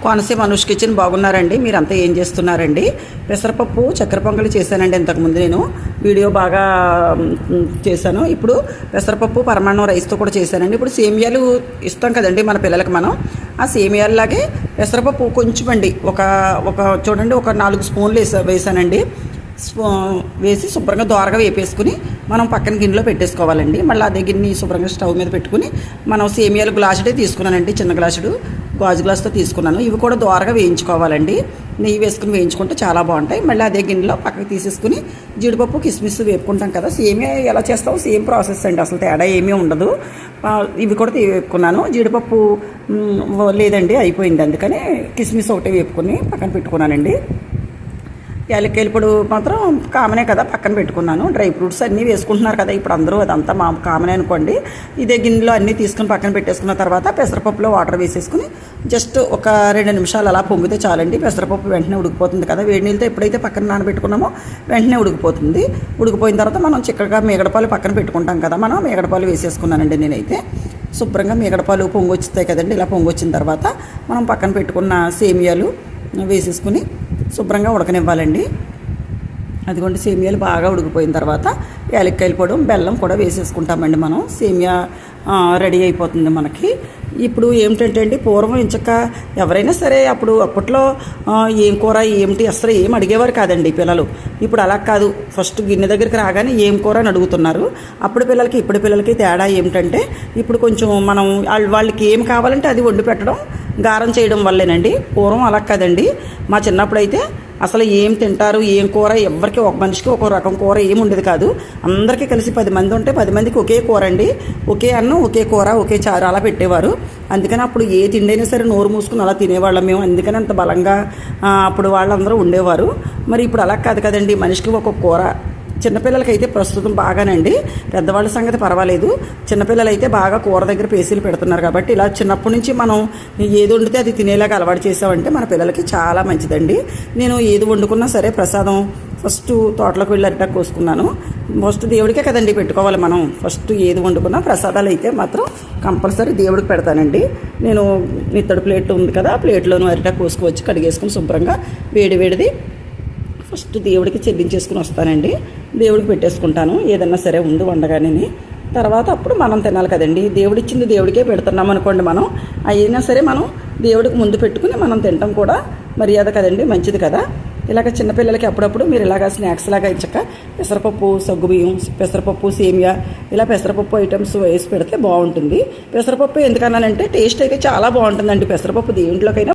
Konaseema Anush kitchen బాగున్నారండి. మీరంతా ఏం చేస్తున్నారండి? పెసరపప్పు చక్కెర పొంగలి చేశానండి ఇంతకుముందు. నేను వీడియో బాగా చేశాను. ఇప్పుడు పెసరపప్పు పరమాన్నం రైస్తో కూడా చేశానండి. ఇప్పుడు సేమియాలు ఇస్తాం కదండి మన పిల్లలకి. మనం ఆ సేమియాలాగే పెసరపప్పు కొంచెం అండి ఒక చూడండి ఒక 4 స్పూన్లు వేసానండి. వేసి శుభ్రంగా దోరగా వేపేసుకుని మనం పక్కన గిన్నెలో పెట్టేసుకోవాలండి. మళ్ళీ అదే గిన్నె శుభ్రంగా స్టవ్ మీద పెట్టుకుని మనం సేమియాలు గ్లాసుడే తీసుకున్నానండి, చిన్న గ్లాసుడు గాజు గ్లాసుతో తీసుకున్నాను. ఇవి కూడా దోరగా వేయించుకోవాలండి. నెయ్యి వేసుకుని వేయించుకుంటే చాలా బాగుంటాయి. మళ్ళీ అదే గిన్నెలో పక్కకి తీసేసుకుని జీడిపప్పు కిస్మిస్ వేపుకుంటాం కదా, సేమియా ఎలా చేస్తామో సేమ్ ప్రాసెస్ అండి, అసలు తేడా ఏమీ ఉండదు. ఇవి కూడా వేపుకున్నాను. జీడిపప్పు లేదండి, అయిపోయింది, అందుకని కిస్మిస్ ఒకటి వేపుకొని పక్కన పెట్టుకున్నానండి. యాలక్కాయల పొడి మాత్రం కామనే కదా, పక్కన పెట్టుకున్నాను. డ్రై ఫ్రూట్స్ అన్నీ వేసుకుంటున్నారు కదా ఇప్పుడు అందరూ, అదంతా మా కామనే అనుకోండి. ఇదే గిన్నెలో అన్నీ తీసుకుని పక్కన పెట్టేసుకున్న తర్వాత పెసరపప్పులో వాటర్ వేసేసుకుని జస్ట్ ఒక 2 నిమిషాలు అలా పొంగితే చాలండి. పెసరపప్పు వెంటనే ఉడికిపోతుంది కదా, వేడి నీళ్ళతో ఎప్పుడైతే పక్కన నానబెట్టుకున్నామో వెంటనే ఉడికిపోతుంది. ఉడికిపోయిన తర్వాత మనం చిక్కగా మేగడపాలు పక్కన పెట్టుకుంటాం కదా, మనం మేగడపాలు వేసేసుకున్నానండి నేనైతే. శుభ్రంగా మేగడపాలు పొంగొచ్చుతాయి కదండి, ఇలా పొంగొచ్చిన తర్వాత మనం పక్కన పెట్టుకున్న సేమియాలు వేసేసుకుని శుభ్రంగా ఉడకనివ్వాలండి. అదిగోండి సేమియాలు బాగా ఉడికిపోయిన తర్వాత యాలక్కాయల పొడి బెల్లం కూడా వేసేసుకుంటామండి. మనం సేమియా రెడీ అయిపోతుంది మనకి. ఇప్పుడు ఏమిటంటే అండి, పూర్వం ఇంచక్క ఎవరైనా సరే అప్పట్లో ఏం కూర ఏమిటి అసలు ఏం అడిగేవారు కాదండి పిల్లలు. ఇప్పుడు అలా కాదు, ఫస్ట్ గిన్నె దగ్గరికి రాగానే ఏం కూర అని అడుగుతున్నారు. అప్పుడు పిల్లలకి ఇప్పుడు పిల్లలకి తేడా ఏమిటంటే, ఇప్పుడు కొంచెం మనం వాళ్ళకి ఏం కావాలంటే అది వండి పెట్టడం, గారం చేయడం వల్లేనండి. పూర్వం అలా కాదండి. మా చిన్నప్పుడు అయితే అసలు ఏం తింటారు, ఏం కూర, ఎవరికి ఒక మనిషికి ఒక రకం కూర ఏమి ఉండేది కాదు. అందరికీ కలిసి 10 మంది ఉంటే 10 మందికి ఒకే కూర అండి, ఒకే అన్నం, ఒకే కూర, ఒకే చారు అలా పెట్టేవారు. అందుకని అప్పుడు ఏ తిండైనా సరే నోరు మూసుకుని అలా తినేవాళ్ళం మేము. అందుకని అంత బలంగా అప్పుడు వాళ్ళందరూ ఉండేవారు. మరి ఇప్పుడు అలా కాదు కదండి, మనిషికి ఒక్కొక్క కూర. చిన్నపిల్లలకైతే ప్రస్తుతం బాగానండి, పెద్దవాళ్ళ సంగతి పర్వాలేదు. చిన్నపిల్లలైతే బాగా కూర దగ్గర పేసీలు పెడుతున్నారు కాబట్టి ఇలా చిన్నప్పటి నుంచి మనం ఏది వండితే అది తినేలాగా అలవాటు చేసామంటే మన పిల్లలకి చాలా మంచిదండి. నేను ఏది వండుకున్నా సరే ప్రసాదం ఫస్ట్ తోటలోకి వెళ్ళి అరిటాకు కోసుకున్నాను. ఫస్ట్ దేవుడికే కదండి పెట్టుకోవాలి మనం. ఫస్ట్ ఏది వండుకున్నా ప్రసాదాలు అయితే మాత్రం కంపల్సరీ దేవుడికి పెడతానండి. నేను ఇత్తడి ప్లేట్ ఉంది కదా, ఆ ప్లేట్లోనూ అరిటాకు కోసుకొచ్చి కడిగేసుకుని శుభ్రంగా వేడిది ఫస్ట్ దేవుడికి చెల్లించేసుకుని వస్తానండి. దేవుడికి పెట్టేసుకుంటాను ఏదన్నా సరే ఉంది వండగానే. తర్వాత అప్పుడు మనం తినాలి కదండి. దేవుడిచ్చింది దేవుడికే పెడుతున్నాం అనుకోండి, మనం అయినా సరే మనం దేవుడికి ముందు పెట్టుకుని మనం తినటం కూడా మర్యాద కదండి, మంచిది కదా. ఇలాగ చిన్నపిల్లలకి అప్పుడప్పుడు మీరు ఇలాగ స్నాక్స్ లాగా ఇచ్చక పెసరపప్పు, సగ్గుబియ్యం, పెసరపప్పు, సేమియా, ఇలా పెసరపప్పు ఐటమ్స్ వేసి పెడితే బాగుంటుంది. పెసరపప్పు ఎందుకన్నానంటే టేస్ట్ అయితే చాలా బాగుంటుందండి. పెసరపప్పు దేంట్లోకైనా